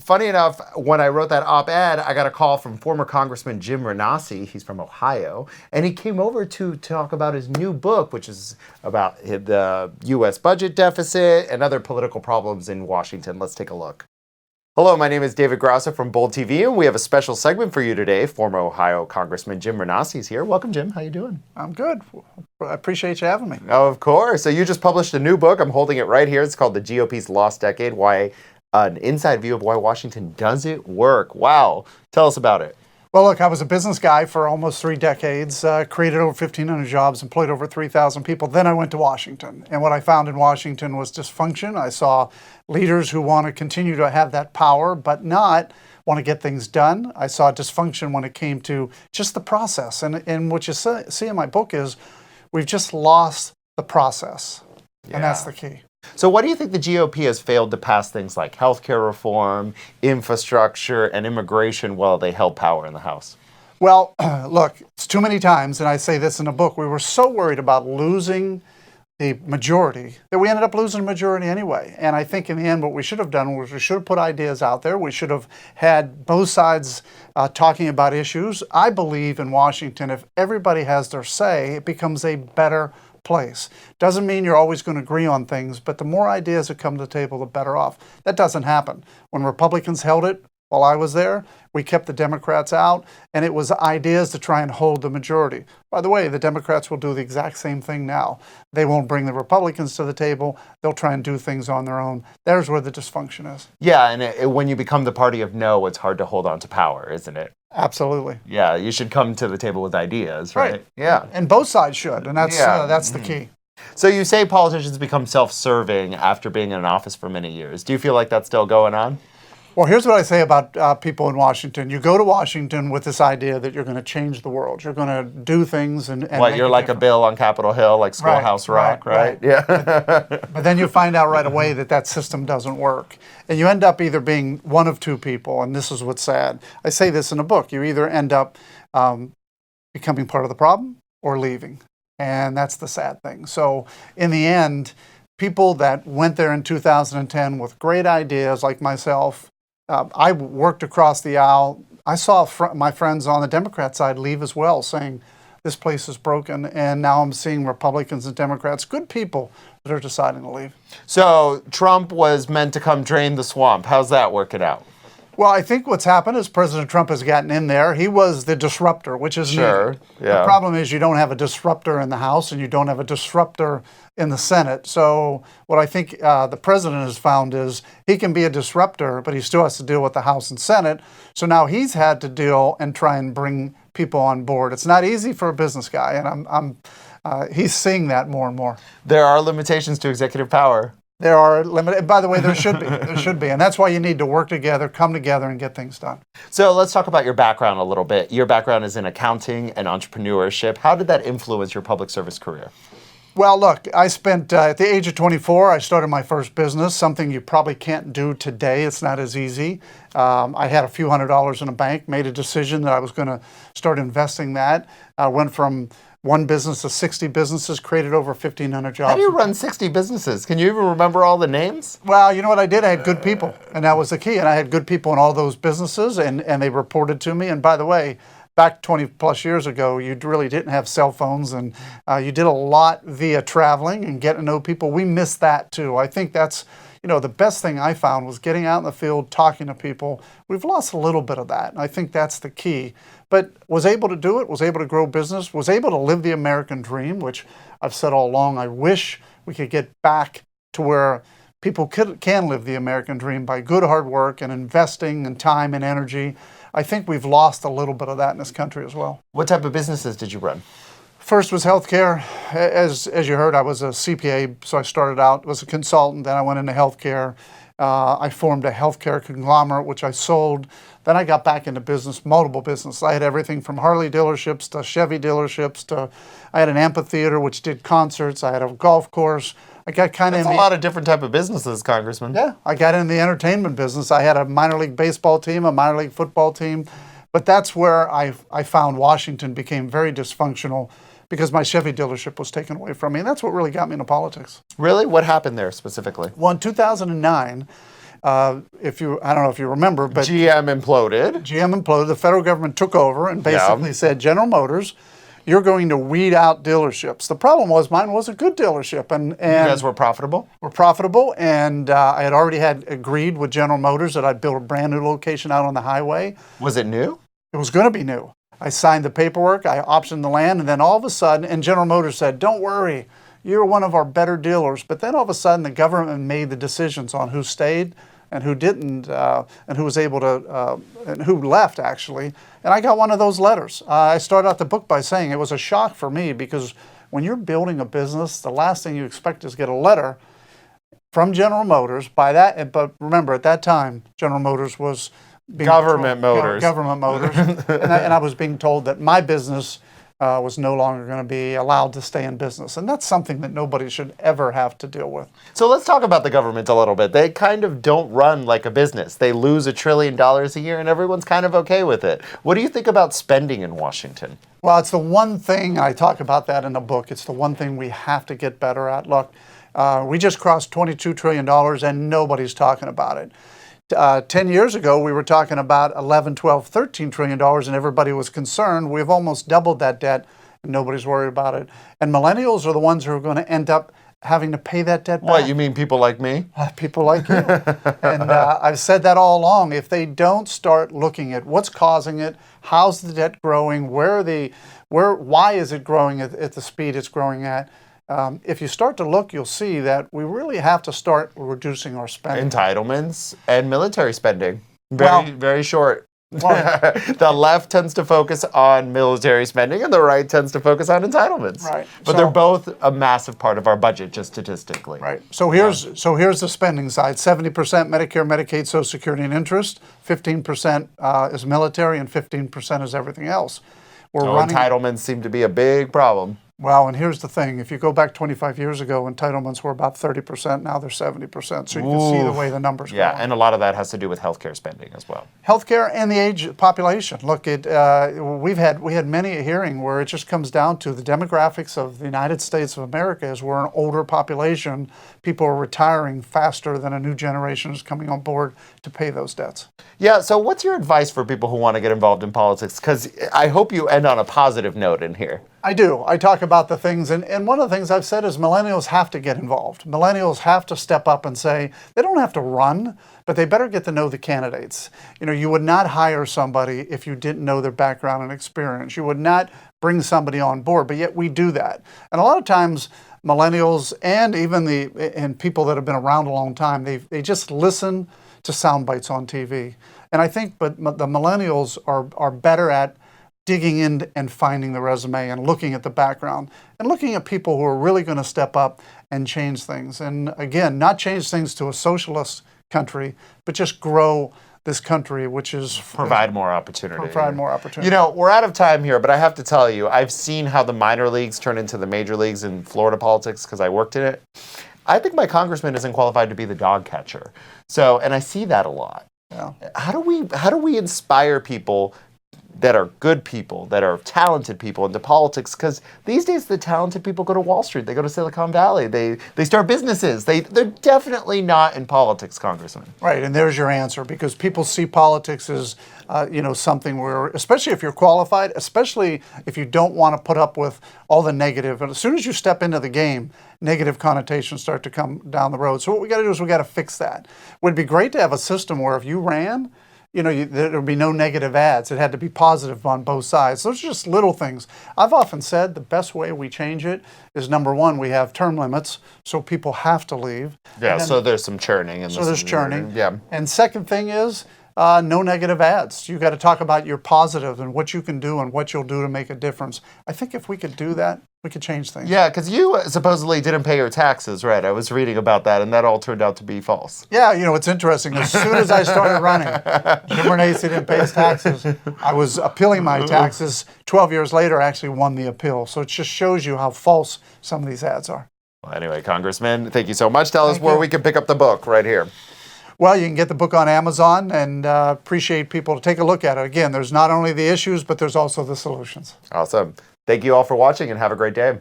funny enough, when I wrote that op-ed, I got a call from former Congressman Jim Renacci. He's from Ohio. And he came over to talk about his new book, which is about the U.S. budget deficit and other political problems in Washington. Let's take a look. Hello, my name is David Grassa from Bold TV, and we have a special segment for you today. Former Ohio Congressman Jim Renacci is here. Welcome, Jim. How you doing? I'm good. I appreciate you having me. Oh, of course. So you just published a new book. I'm holding it right here. It's called The GOP's Lost Decade, an inside view of why Washington doesn't work. Wow. Tell us about it. Well, look, I was a business guy for almost 3 decades, created over 1,500 jobs, employed over 3,000 people. Then I went to Washington. And what I found in Washington was dysfunction. I saw leaders who want to continue to have that power, but not want to get things done. I saw dysfunction when it came to just the process. And what you see in my book is we've just lost the process. Yeah. And that's the key. So what do you think the GOP has failed to pass things like healthcare reform, infrastructure, and immigration while they held power in the House? Well, look, it's too many times, and I say this in the book, we were so worried about losing the majority that we ended up losing the majority anyway. And I think in the end what we should have done was we should have put ideas out there. We should have had both sides talking about issues. I believe in Washington, if everybody has their say, it becomes a better place. Doesn't mean you're always going to agree on things, but the more ideas that come to the table, the better off. That doesn't happen. When Republicans held it while I was there, we kept the Democrats out, and it was ideas to try and hold the majority. By the way, the Democrats will do the exact same thing now. They won't bring the Republicans to the table. They'll try and do things on their own. There's where the dysfunction is. Yeah, and when you become the party of no, it's hard to hold on to power, isn't it? Absolutely. Yeah, you should come to the table with ideas, right? Yeah. And both sides should, and that's the key. So you say politicians become self-serving after being in office for many years. Do you feel like that's still going on? Well, here's what I say about people in Washington. You go to Washington with this idea that you're going to change the world. You're going to do things and what, you're like different. A bill on Capitol Hill, like Schoolhouse Rock, right? Yeah. But then you find out right away that that system doesn't work. And you end up either being one of two people, and this is what's sad. I say this in a book. You either end up becoming part of the problem or leaving. And that's the sad thing. So in the end, people that went there in 2010 with great ideas like myself, I worked across the aisle. I saw my friends on the Democrat side leave as well, saying this place is broken. And now I'm seeing Republicans and Democrats, good people, that are deciding to leave. So Trump was meant to come drain the swamp. How's that working out? Well, I think what's happened is President Trump has gotten in there. He was the disruptor, which is sure. Yeah. The problem is you don't have a disruptor in the House and you don't have a disruptor in the Senate. So what I think the president has found is he can be a disruptor, but he still has to deal with the House and Senate. So now he's had to deal and try and bring people on board. It's not easy for a business guy, and he's seeing that more and more. There are limitations to executive power. There are limited. By the way, there should be. There should be. And that's why you need to work together, come together, and get things done. So let's talk about your background a little bit. Your background is in accounting and entrepreneurship. How did that influence your public service career? Well, look, I spent, at the age of 24, I started my first business, something you probably can't do today. It's not as easy. I had a few $100s in a bank, made a decision that I was going to start investing that. I went from one business to 60 businesses, created over 1,500 jobs. How do you run 60 businesses? Can you even remember all the names? Well, you know what I did? I had good people, and that was the key. And I had good people in all those businesses, and they reported to me. And by the way, back 20 plus years ago, you really didn't have cell phones, and you did a lot via traveling and getting to know people. We missed that too. I think that's, the best thing I found was getting out in the field, talking to people. We've lost a little bit of that, and I think that's the key. But was able to do it, was able to grow business, was able to live the American dream, which I've said all along, I wish we could get back to where people can live the American dream by good hard work and investing and time and energy. I think we've lost a little bit of that in this country as well. What type of businesses did you run? First was healthcare. As you heard, I was a CPA, so I started out as a consultant, then I went into healthcare. I formed a healthcare conglomerate, which I sold. Then I got back into business, multiple business. I had everything from Harley dealerships to Chevy dealerships I had an amphitheater, which did concerts. I had a golf course. I got kind of That's a lot of different type of businesses, Congressman. Yeah, I got in the entertainment business. I had a minor league baseball team, a minor league football team. But that's where I found Washington became very dysfunctional because my Chevy dealership was taken away from me. And that's what really got me into politics. Really? What happened there specifically? Well, in 2009, I don't know if you remember, but GM imploded. GM imploded. The federal government took over and basically said, General Motors, you're going to weed out dealerships. The problem was mine was a good dealership, and You guys were profitable? We're profitable, and I had already agreed with General Motors that I'd build a brand new location out on the highway. Was it new? It was going to be new. I signed the paperwork, I optioned the land, and then all of a sudden, and General Motors said, don't worry, you're one of our better dealers. But then all of a sudden, the government made the decisions on who stayed and who didn't, and who was able to, and who left, actually. And I got one of those letters. I started out the book by saying it was a shock for me, because when you're building a business, the last thing you expect is get a letter from General Motors. But remember, at that time, General Motors was Government Motors. Government Motors. and I was being told that my business was no longer going to be allowed to stay in business. And that's something that nobody should ever have to deal with. So let's talk about the government a little bit. They kind of don't run like a business. They lose $1 trillion a year and everyone's kind of okay with it. What do you think about spending in Washington? Well, it's the one thing, I talk about that in the book, it's the one thing we have to get better at. Look, we just crossed $22 trillion and nobody's talking about it. 10 years ago, we were talking about 11, 12, 13 trillion dollars, and everybody was concerned. We've almost doubled that debt, and nobody's worried about it. And millennials are the ones who are going to end up having to pay that debt back. What, you mean people like me? People like you. And I've said that all along. If they don't start looking at what's causing it, how's the debt growing, why is it growing at the speed it's growing at, if you start to look, you'll see that we really have to start reducing our spending. Entitlements and military spending. Well- Very short. Well- The left tends to focus on military spending and the right tends to focus on entitlements. Right. But they're both a massive part of our budget, just statistically. Right. So here's the spending side. 70% Medicare, Medicaid, Social Security, and interest. 15% is military, and 15% is everything else. Entitlements seem to be a big problem. Well, and here's the thing. If you go back 25 years ago, entitlements were about 30%. Now they're 70%. So you can see the way the numbers go. Yeah, and a lot of that has to do with healthcare spending as well. Healthcare and the age population. Look, we had many a hearing where it just comes down to the demographics of the United States of America is we're an older population. People are retiring faster than a new generation is coming on board to pay those debts. Yeah, so what's your advice for people who want to get involved in politics? Because I hope you end on a positive note in here. I do. I talk about the things, and one of the things I've said is millennials have to get involved. Millennials have to step up and say, they don't have to run, but they better get to know the candidates. You know, you would not hire somebody if you didn't know their background and experience. You would not bring somebody on board, but yet we do that. And a lot of times, millennials and even people that have been around a long time, they just listen to sound bites on TV. And I think the millennials are better at digging in and finding the resume and looking at the background and looking at people who are really going to step up and change things. And again, not change things to a socialist country, but just grow this country, which is provide more opportunity. Provide more opportunity. You know, we're out of time here, but I have to tell you, I've seen how the minor leagues turn into the major leagues in Florida politics because I worked in it. I think my congressman isn't qualified to be the dog catcher. So, and I see that a lot. Yeah. How do we inspire people that are good people, that are talented people into politics? Because these days the talented people go to Wall Street, they go to Silicon Valley, they start businesses. They're definitely not in politics, Congressman. Right, and there's your answer, because people see politics as something where, especially if you're qualified, especially if you don't want to put up with all the negative, and as soon as you step into the game, negative connotations start to come down the road. So what we got to do is we got to fix that. It would be great to have a system where if you ran, there would be no negative ads. It had to be positive on both sides. Those are just little things. I've often said the best way we change it is, number one, we have term limits, so people have to leave. Yeah, so there's some churning. So there's churning. Yeah. And second thing is, no negative ads. You got to talk about your positive and what you can do and what you'll do to make a difference. I think if we could do that, we could change things. Yeah, because you supposedly didn't pay your taxes, right? I was reading about that, and that all turned out to be false. Yeah, it's interesting. As soon as I started running, Jim Renacci didn't pay his taxes. I was appealing my taxes. 12 years later, I actually won the appeal. So it just shows you how false some of these ads are. Well, anyway, Congressman, thank you so much. Tell us where we can pick up the book right here. Well, you can get the book on Amazon, and appreciate people to take a look at it. Again, there's not only the issues, but there's also the solutions. Awesome. Thank you all for watching, and have a great day.